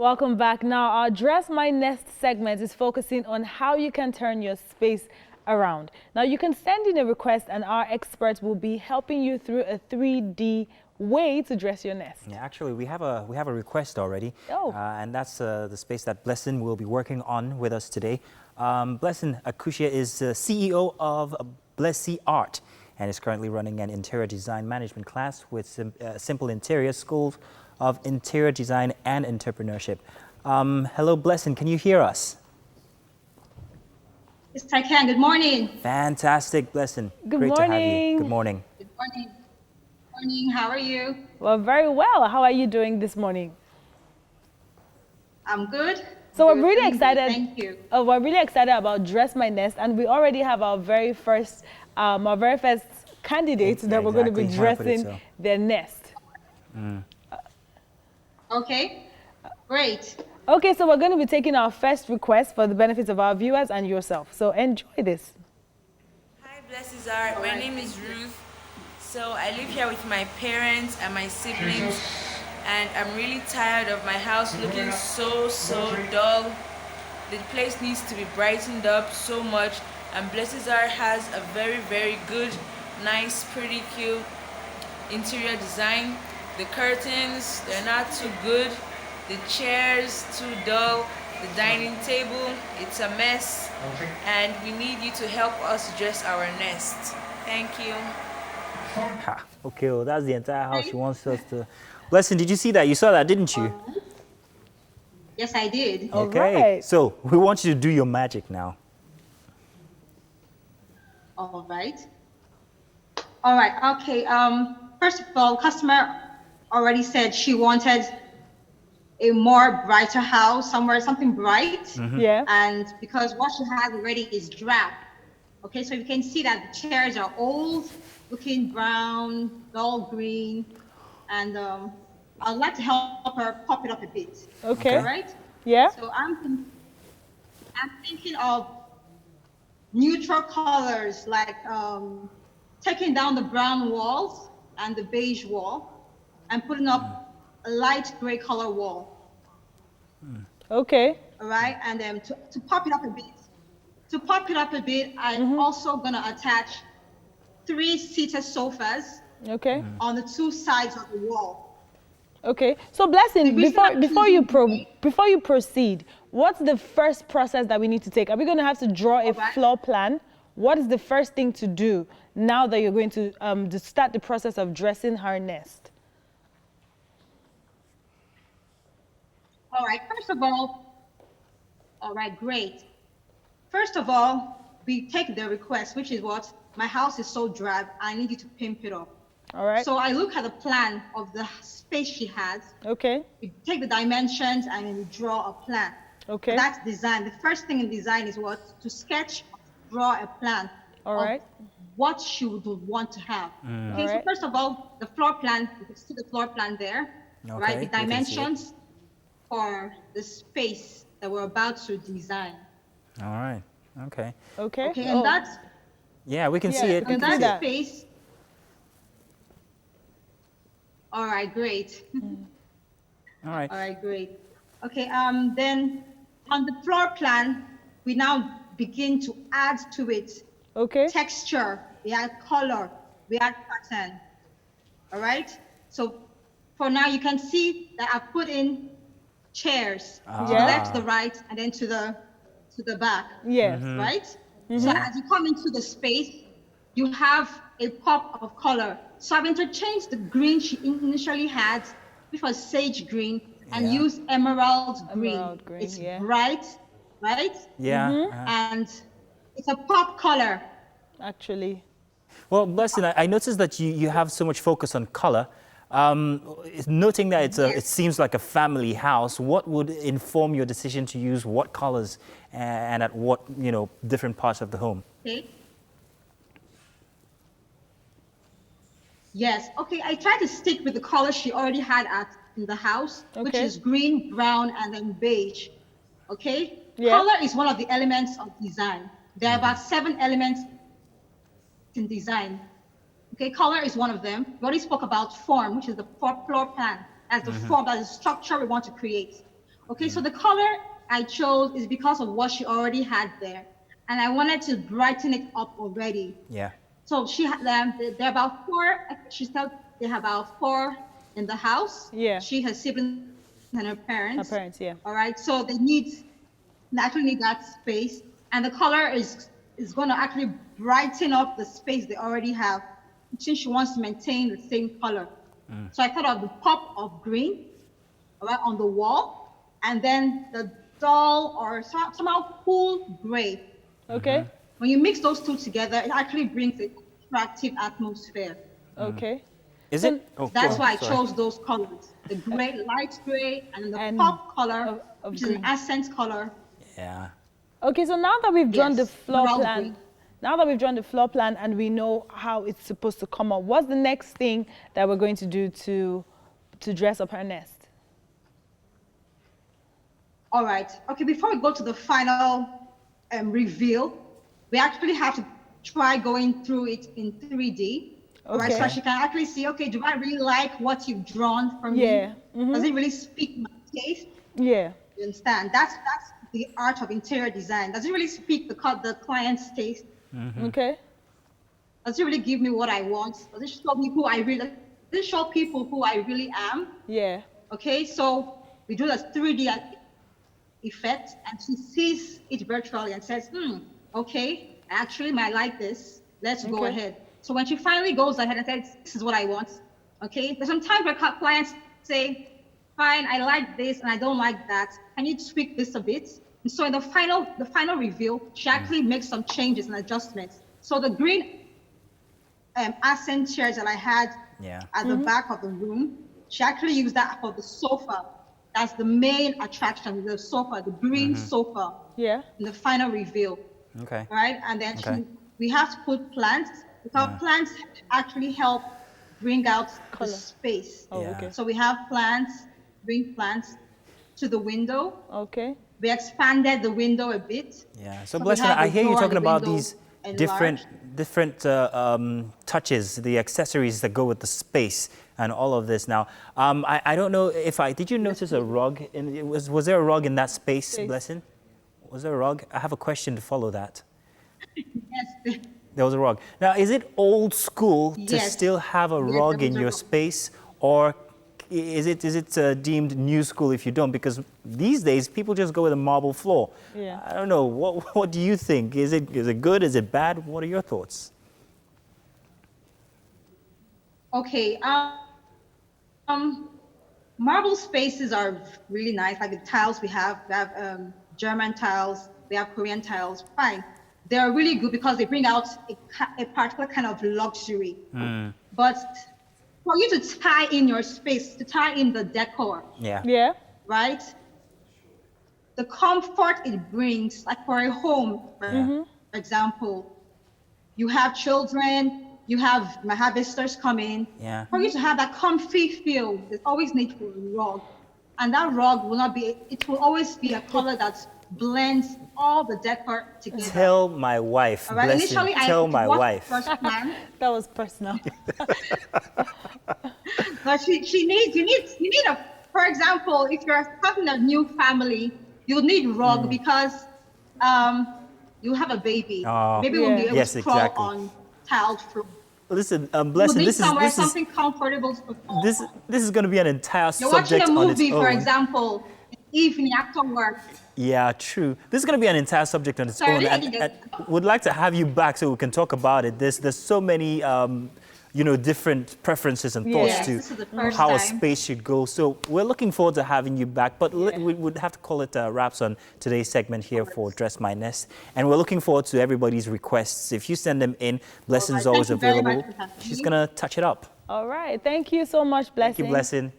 Welcome back. Now, our Dress My Nest segment is focusing on how you can turn your space around. Now, you can send in a request and our experts will be helping you through a 3D way to dress your nest. Yeah, actually, we have a request already. Oh. And that's the space that Blessing will be working on with us today. Blessing Akushia is CEO of Blessy Art and is currently running an interior design management class with Simple Interior School of Interior Design and Entrepreneurship. Hello, Blessing, can you hear us? Yes, I can. Good morning. Fantastic, Blessing. Good Great morning. to have you. Good morning. Good morning. Good morning. How are you? Well, very well. How are you doing this morning? I'm good. So Good, we're really good. excited. Thank you. We're really excited about Dress My Nest, and we already have our very first candidates that we're going to be dressing their nest. Okay. Great. Okay, so we're going to be taking our first request for the benefits of our viewers and yourself. So enjoy this. Hi, Blessed Art. My name is Ruth. So I live here with my parents and my siblings, and I'm really tired of my house looking so dull. The place needs to be brightened up so much, and Blessed Art has a very good, nice, pretty, cute interior design. The curtains, they're not too good. The chairs, too dull. The dining table, it's a mess. And we need you to help us dress our nest. Thank you. Okay, well, that's the entire house she wants us to. Blessing, did you see that? You saw that, didn't you? Yes, I did. Okay, right. so we want you to do your magic now. All right. All right. Okay. First of all, customer already said she wanted a more brighter house, something bright. Yeah. And because what she has already is drab. Okay, so you can see that the chairs are old, looking brown, dull green, and I'd like to help her pop it up a bit. Okay. All right. Yeah. So I'm thinking of neutral colors, like taking down the brown walls and the beige wall, and putting up a light gray color wall. Okay. All right, and then to pop it up a bit. To pop it up a bit, I'm also gonna attach 3 seated sofas. Okay. On the 2 sides of the wall. Okay. So Blessing, The reason before you proceed, what's the first process that we need to take? Are we going to have to draw a floor plan? What is the first thing to do now that you're going to start the process of dressing her nest? All right, all right, great. First of all, we take the request, which is what? My house is so drab, I need you to pimp it up. All right. So I look at the plan of the space she has. Okay. We take the dimensions and then we draw a plan. Okay. So that's design. The first thing in design is what? To sketch, draw a plan. All right. What she would want to have. Okay, All so right. first of all, the floor plan, you can see the floor plan there, right? The dimensions for the space that we're about to design. All right. Okay. Okay. Okay, and that's Yeah, we can see it. we and can see that that. space. All right, great. All right. All right, great. Okay, then on the floor plan, we now begin to add to it Okay. texture, we add color, we add pattern. All right? So for now, you can see that I've put in chairs to the left, to the right, and then to the back. Yes. Right? So as you come into the space, you have a pop of color. So I've interchanged the green she initially had, which was sage green, and used emerald green. Emerald green, It's yeah. bright, right? Yeah. And it's a pop color. Actually. Well, Blessing, I noticed that you have so much focus on color. Noting that it seems like a family house, what would inform your decision to use what colors and at what different parts of the home? Okay. Yes. Okay. I try to stick with the color she already had in the house, which is green, brown, and then beige. Okay. Yeah. Color is one of the elements of design. There are about 7 elements in design. Okay. Color is one of them. We already spoke about form, which is the floor plan as the form, that is the structure we want to create. Okay, so the color I chose is because of what she already had there. And I wanted to brighten it up already. Yeah. So she had them, they're about four, she said they have about four in the house. Yeah. She, her siblings, and her parents. Her parents, yeah. All right, so they actually need that space. And the color is going to actually brighten up the space they already have, since she wants to maintain the same color. So I thought of the pop of green, all right, on the wall, and then the dull or somehow cool gray. Okay. When you mix those two together, it actually brings an attractive atmosphere. Okay. Is it? Oh, That's go why on, I sorry. chose those colors: the gray, light gray, and the And pop color, of which is green. an accent color. Yeah. Okay, so now that we've drawn the Yes, floor they're all plan, green. now that we've drawn the floor plan and we know how it's supposed to come up, what's the next thing that we're going to do to dress up her nest? All right. Okay, before we go to the final reveal, we actually have to try going through it in 3D. All right, so Okay. she can actually see, okay, do I really like what you've drawn for Yeah. me? Does it really speak my taste? Yeah. You understand? That's the art of interior design. Does it really speak the client's taste? Okay. Does it really give me what I want? Does it show me who I really? Does it show people who I really am? Yeah. Okay, so we do the 3D effect, and she sees it virtually and says, okay, actually, I like this. Let's go Okay. ahead. So when she finally goes ahead and says, this is what I want, okay, there's some times where clients say, fine, I like this and I don't like that. Can you tweak this a bit? And so in the final reveal, she actually makes some changes and adjustments. So the green accent chairs that I had at the back of the room, she actually used that for the sofa. That's the main attraction, the sofa, the green sofa. Yeah. In the final reveal. Okay. Right? And then Okay. we have to put plants, because plants actually help bring out Color. the space. Oh, Yeah. okay. So we have plants, bring plants to the window. Okay. We expanded the window a bit. Yeah. So, we Blessing, have I the hear you door and talking the about window these enlarged. different touches, the accessories that go with the space and all of this. Now, I don't know if did you notice a rug? Was there a rug in that space, Blessing? Was there a rug? I have a question to follow that. Yes. There was a rug. Now, is it old school to Yes. still have a Yes, rug there in was a your rug. space, or is it deemed new school if you don't? Because these days people just go with a marble floor. Yeah. I don't know. What do you think? Is it good? Is it bad? What are your thoughts? Okay. Marble spaces are really nice. Like the tiles we have German tiles, we have Korean tiles. Fine. They're really good because they bring out a particular kind of luxury. But for you to tie in your space, to tie in the decor, Yeah. Yeah. right? The comfort it brings, like for a home, for example, you have children, you have visitors come in. Yeah. For you to have that comfy feel, there's always need for a rug. And that rug will not be, it will always be a color that blends all the decor together. Tell my wife, All right? Blessing. Initially, Tell my watched wife. the first plan, That was personal. but you need a, for example, if you're having a new family, you'll need rug because you have a baby. Oh. Baby won't be able Yes, to crawl exactly. on tiled floor. Listen, You Blessing, need this is something comfortable to crawl this on. is going to be an entire You're watching subject a on its movie, for own. example, evening after work. Yeah, true. This is going to be an entire subject on its Sorry, own, I and, didn't and get- would like to have you back so we can talk about it. There's so many, different preferences and thoughts Yes, to this is the first how a time. space should go. So we're looking forward to having you back. But we would have to call it wraps on today's segment here for Dress My Nest, and we're looking forward to everybody's requests. If you send them in, Blessing's Thank always you very much available. for having She's me. gonna touch it up. All right. Thank you so much, Blessing. Thank you, Blessing.